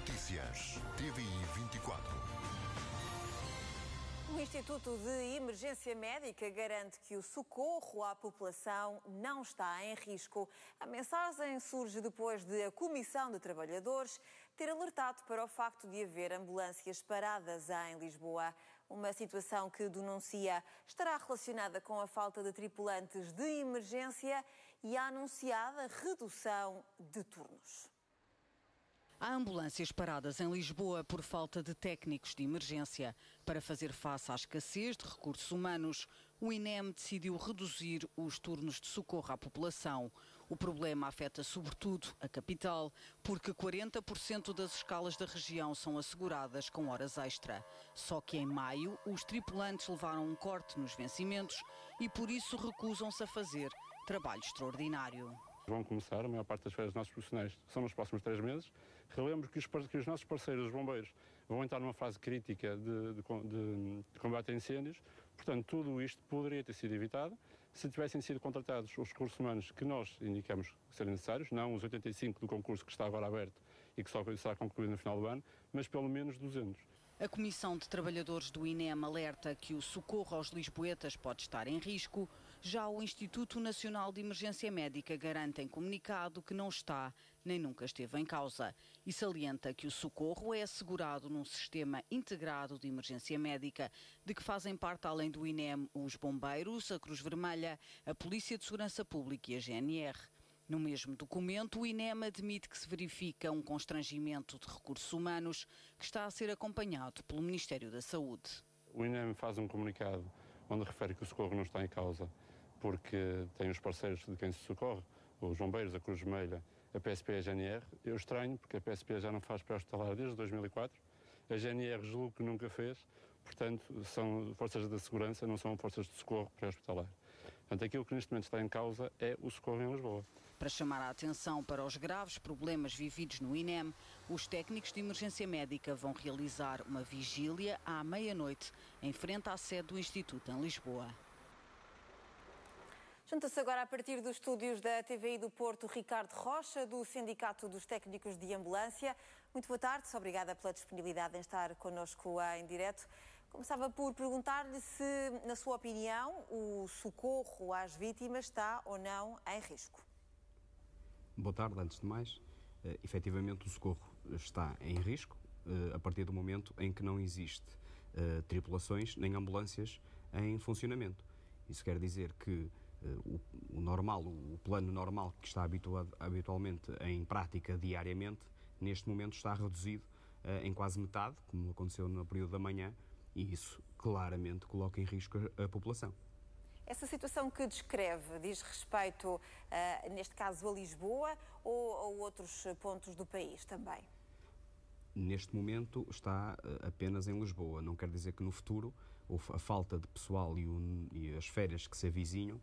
Notícias TVI 24. O Instituto de Emergência Médica garante que o socorro à população não está em risco. A mensagem surge depois de a Comissão de Trabalhadores ter alertado para o facto de haver ambulâncias paradas em Lisboa. Uma situação que denuncia estará relacionada com a falta de tripulantes de emergência e a anunciada redução de turnos. Há ambulâncias paradas em Lisboa por falta de técnicos de emergência. Para fazer face à escassez de recursos humanos, o INEM decidiu reduzir os turnos de socorro à população. O problema afeta sobretudo a capital, porque 40% das escalas da região são asseguradas com horas extra. Só que em maio, os tripulantes levaram um corte nos vencimentos e por isso recusam-se a fazer trabalho extraordinário. Vão começar a maior parte das férias dos nossos profissionais, que são nos próximos 3 meses. Relembro que os nossos parceiros, os bombeiros, vão entrar numa fase crítica de combate a incêndios. Portanto, tudo isto poderia ter sido evitado se tivessem sido contratados os recursos humanos que nós indicamos serem necessários, não os 85 do concurso que está agora aberto e que só será concluído no final do ano, mas pelo menos 200. A Comissão de Trabalhadores do INEM alerta que o socorro aos lisboetas pode estar em risco. Já o Instituto Nacional de Emergência Médica garante em comunicado que não está nem nunca esteve em causa e salienta que o socorro é assegurado num sistema integrado de emergência médica, de que fazem parte, além do INEM, os bombeiros, a Cruz Vermelha, a Polícia de Segurança Pública e a GNR. No mesmo documento, o INEM admite que se verifica um constrangimento de recursos humanos que está a ser acompanhado pelo Ministério da Saúde. O INEM faz um comunicado onde refere que o socorro não está em causa porque tem os parceiros de quem se socorre, os bombeiros, a Cruz Vermelha, a PSP e a GNR. Eu estranho porque a PSP já não faz pré-hospitalar desde 2004, a GNR julgo que nunca fez, portanto são forças de segurança, não são forças de socorro pré-hospitalar. Portanto, aquilo que neste momento está em causa é o socorro em Lisboa. Para chamar a atenção para os graves problemas vividos no INEM, os técnicos de emergência médica vão realizar uma vigília à meia-noite em frente à sede do Instituto em Lisboa. Junta-se agora a partir dos estúdios da TVI do Porto, Ricardo Rocha, do Sindicato dos Técnicos de Ambulância. Muito boa tarde, obrigada pela disponibilidade em estar connosco em direto. Começava por perguntar-lhe se, na sua opinião, o socorro às vítimas está ou não em risco. Boa tarde, antes de mais. Efetivamente o socorro está em risco a partir do momento em que não existe tripulações nem ambulâncias em funcionamento. Isso quer dizer que o plano normal que está habitualmente em prática diariamente, neste momento está reduzido em quase metade, como aconteceu no período da manhã, e isso claramente coloca em risco a população. Essa situação que descreve diz respeito, neste caso, a Lisboa ou a outros pontos do país também? Neste momento está apenas em Lisboa. Não quer dizer que no futuro a falta de pessoal e as férias que se avizinham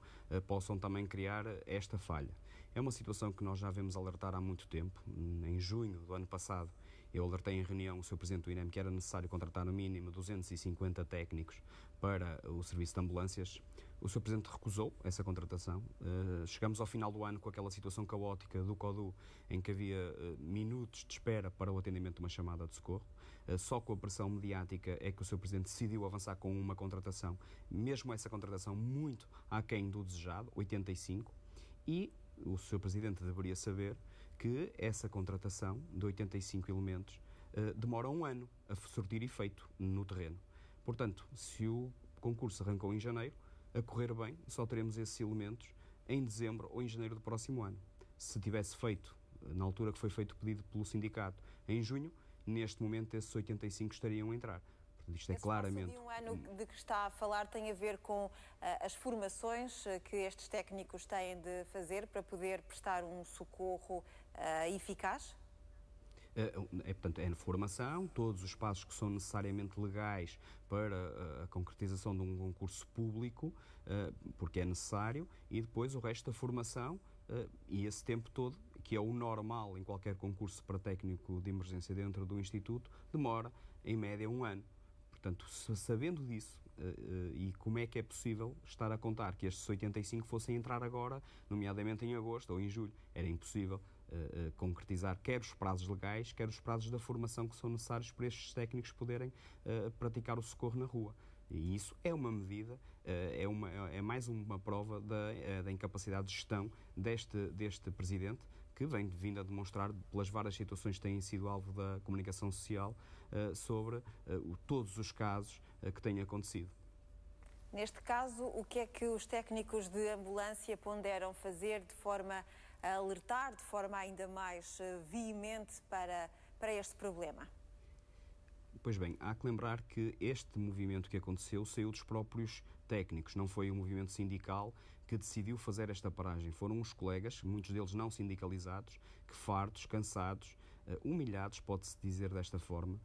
possam também criar esta falha. É uma situação que nós já vemos alertar há muito tempo. Em junho do ano passado, eu alertei em reunião o Sr. Presidente do INEM que era necessário contratar no mínimo 250 técnicos para o serviço de ambulâncias. O Sr. Presidente recusou essa contratação. Chegamos ao final do ano com aquela situação caótica do CODU, em que havia minutos de espera para o atendimento de uma chamada de socorro. Só com a pressão mediática é que o Sr. Presidente decidiu avançar com uma contratação, mesmo essa contratação muito aquém do desejado, 85, e o Sr. Presidente deveria saber que essa contratação de 85 elementos demora um ano a surtir efeito no terreno. Portanto, se o concurso arrancou em janeiro, a correr bem, só teremos esses elementos em dezembro ou em janeiro do próximo ano. Se tivesse feito, na altura que foi feito o pedido pelo sindicato, em junho, neste momento esses 85 estariam a entrar. Isto é claramente... de um ano de que está a falar tem a ver com as formações que estes técnicos têm de fazer para poder prestar um socorro eficaz? Portanto, é na formação, todos os passos que são necessariamente legais para a concretização de um concurso público, porque é necessário, e depois o resto da formação e esse tempo todo, que é o normal em qualquer concurso para técnico de emergência dentro do Instituto, demora em média um ano. Portanto, sabendo disso e como é que é possível estar a contar que estes 85 fossem entrar agora, nomeadamente em agosto ou em julho, era impossível concretizar quer os prazos legais, quer os prazos da formação que são necessários para estes técnicos poderem praticar o socorro na rua. E isso é uma medida, é mais uma prova da incapacidade de gestão deste Presidente, que vem vindo a demonstrar, pelas várias situações que têm sido alvo da comunicação social, sobre todos os casos que têm acontecido. Neste caso, o que é que os técnicos de ambulância ponderam fazer de forma a alertar, de forma ainda mais veemente para este problema? Pois bem, há que lembrar que este movimento que aconteceu saiu dos próprios técnicos, não foi um movimento sindical que decidiu fazer esta paragem. Foram os colegas, muitos deles não sindicalizados, que fartos, cansados, humilhados, pode-se dizer desta forma,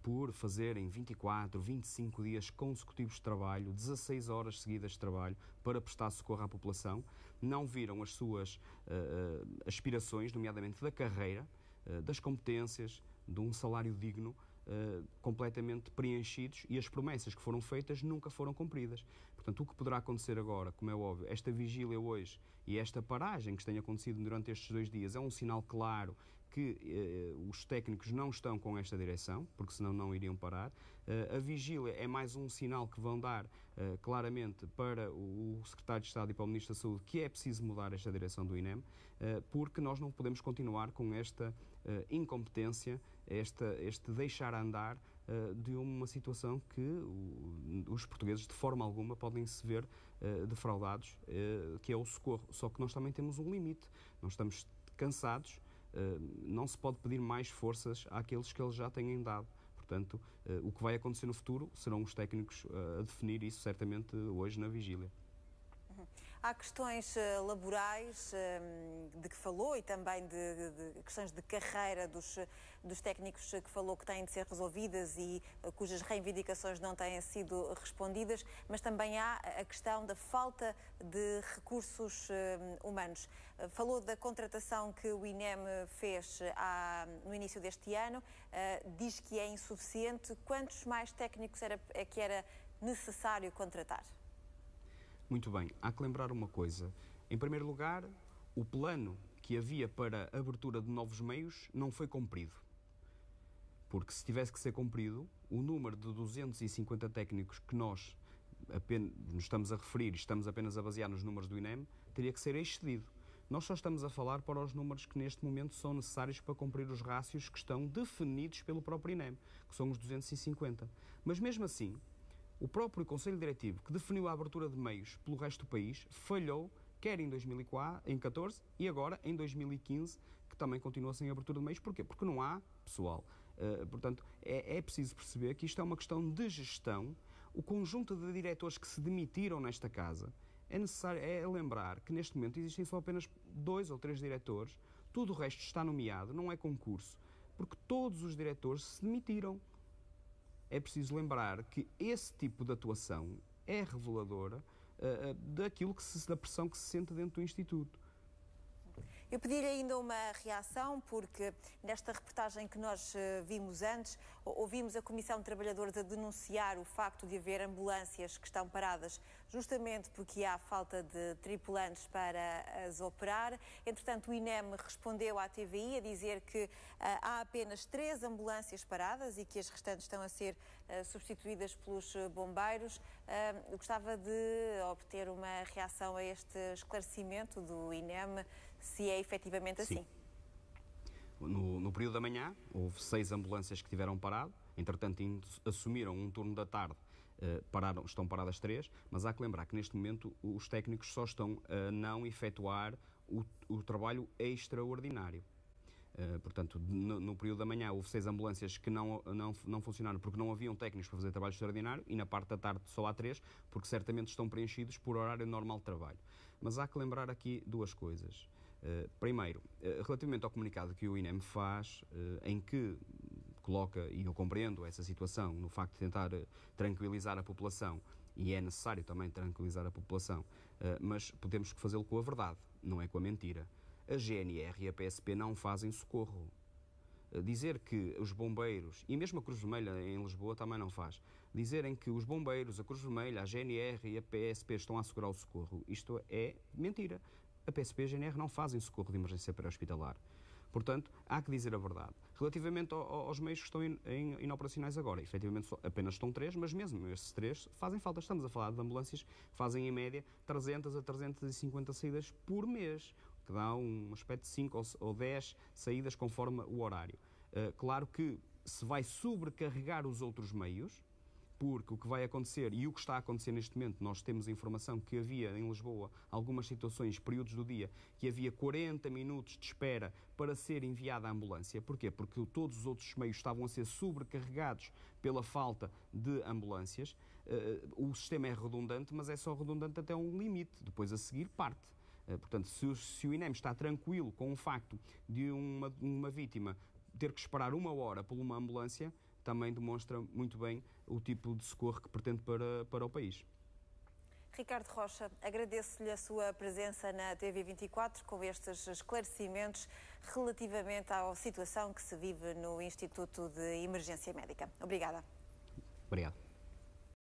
por fazerem 24, 25 dias consecutivos de trabalho, 16 horas seguidas de trabalho, para prestar socorro à população, não viram as suas aspirações, nomeadamente da carreira, das competências, de um salário digno, completamente preenchidos, e as promessas que foram feitas nunca foram cumpridas. Portanto, o que poderá acontecer agora, como é óbvio, esta vigília hoje e esta paragem que tem acontecido durante estes 2 dias é um sinal claro que os técnicos não estão com esta direção, porque senão não iriam parar. A vigília é mais um sinal que vão dar claramente para o Secretário de Estado e para o Ministro da Saúde que é preciso mudar esta direção do INEM, porque nós não podemos continuar com esta incompetência, este deixar andar de uma situação que os portugueses de forma alguma podem se ver defraudados, que é o socorro. Só que nós também temos um limite, nós estamos cansados, não se pode pedir mais forças àqueles que eles já têm dado. Portanto, o que vai acontecer no futuro serão os técnicos a definir isso, certamente, hoje na vigília. Há questões laborais de que falou e também de questões de carreira dos técnicos que falou que têm de ser resolvidas e cujas reivindicações não têm sido respondidas, mas também há a questão da falta de recursos humanos. Falou da contratação que o INEM fez no início deste ano, diz que é insuficiente. Quantos mais técnicos é que era necessário contratar? Muito bem, há que lembrar uma coisa. Em primeiro lugar, o plano que havia para a abertura de novos meios não foi cumprido. Porque se tivesse que ser cumprido, o número de 250 técnicos que nós nos estamos a referir, estamos apenas a basear nos números do INEM, teria que ser excedido. Nós só estamos a falar para os números que neste momento são necessários para cumprir os rácios que estão definidos pelo próprio INEM, que são os 250. Mas mesmo assim, o próprio Conselho Diretivo, que definiu a abertura de meios pelo resto do país, falhou, quer em 2014 e agora em 2015, que também continua sem abertura de meios. Porquê? Porque não há pessoal. Portanto, é preciso perceber que isto é uma questão de gestão. O conjunto de diretores que se demitiram nesta casa, é necessário lembrar que neste momento existem só apenas 2 ou 3 diretores, tudo o resto está nomeado, não é concurso, porque todos os diretores se demitiram. É preciso lembrar que esse tipo de atuação é reveladora da pressão que se sente dentro do Instituto. Eu pedi-lhe ainda uma reação, porque nesta reportagem que nós vimos antes, ouvimos a Comissão de Trabalhadores a denunciar o facto de haver ambulâncias que estão paradas justamente porque há falta de tripulantes para as operar. Entretanto, o INEM respondeu à TVI a dizer que há apenas 3 ambulâncias paradas e que as restantes estão a ser substituídas pelos bombeiros. Eu gostava de obter uma reação a este esclarecimento do INEM, se é efetivamente assim. Sim. No período da manhã, houve 6 ambulâncias que tiveram parado, entretanto assumiram um turno da tarde, estão paradas 3, mas há que lembrar que neste momento os técnicos só estão a não efetuar o trabalho extraordinário. Portanto, no período da manhã houve 6 ambulâncias que não funcionaram porque não haviam técnicos para fazer trabalho extraordinário, e na parte da tarde só há 3, porque certamente estão preenchidos por horário normal de trabalho. Mas há que lembrar aqui 2 coisas. Primeiro, relativamente ao comunicado que o INEM faz, em que coloca, e eu compreendo essa situação, no facto de tentar tranquilizar a população, e é necessário também tranquilizar a população, mas temos que fazê-lo com a verdade, não é com a mentira. A GNR e a PSP não fazem socorro. Dizer que os bombeiros, e mesmo a Cruz Vermelha em Lisboa também não faz, dizerem que os bombeiros, a Cruz Vermelha, a GNR e a PSP estão a assegurar o socorro, isto é mentira. A PSP e a GNR não fazem socorro de emergência pré-hospitalar. Portanto, há que dizer a verdade. Relativamente aos meios que estão inoperacionais agora, efetivamente apenas estão 3, mas mesmo esses 3 fazem falta. Estamos a falar de ambulâncias que fazem, em média, 300 a 350 saídas por mês, que dá um aspecto de 5 ou 10 saídas conforme o horário. Claro que se vai sobrecarregar os outros meios, porque o que vai acontecer e o que está a acontecer neste momento, nós temos informação que havia em Lisboa algumas situações, períodos do dia, que havia 40 minutos de espera para ser enviada a ambulância. Porquê? Porque todos os outros meios estavam a ser sobrecarregados pela falta de ambulâncias. O sistema é redundante, mas é só redundante até um limite. Depois, a seguir, parte. Portanto, se o INEM está tranquilo com o facto de uma vítima ter que esperar 1 hora por uma ambulância, também demonstra muito bem o tipo de socorro que pretende para o país. Ricardo Rocha, agradeço-lhe a sua presença na TV24 com estes esclarecimentos relativamente à situação que se vive no Instituto de Emergência Médica. Obrigada. Obrigado.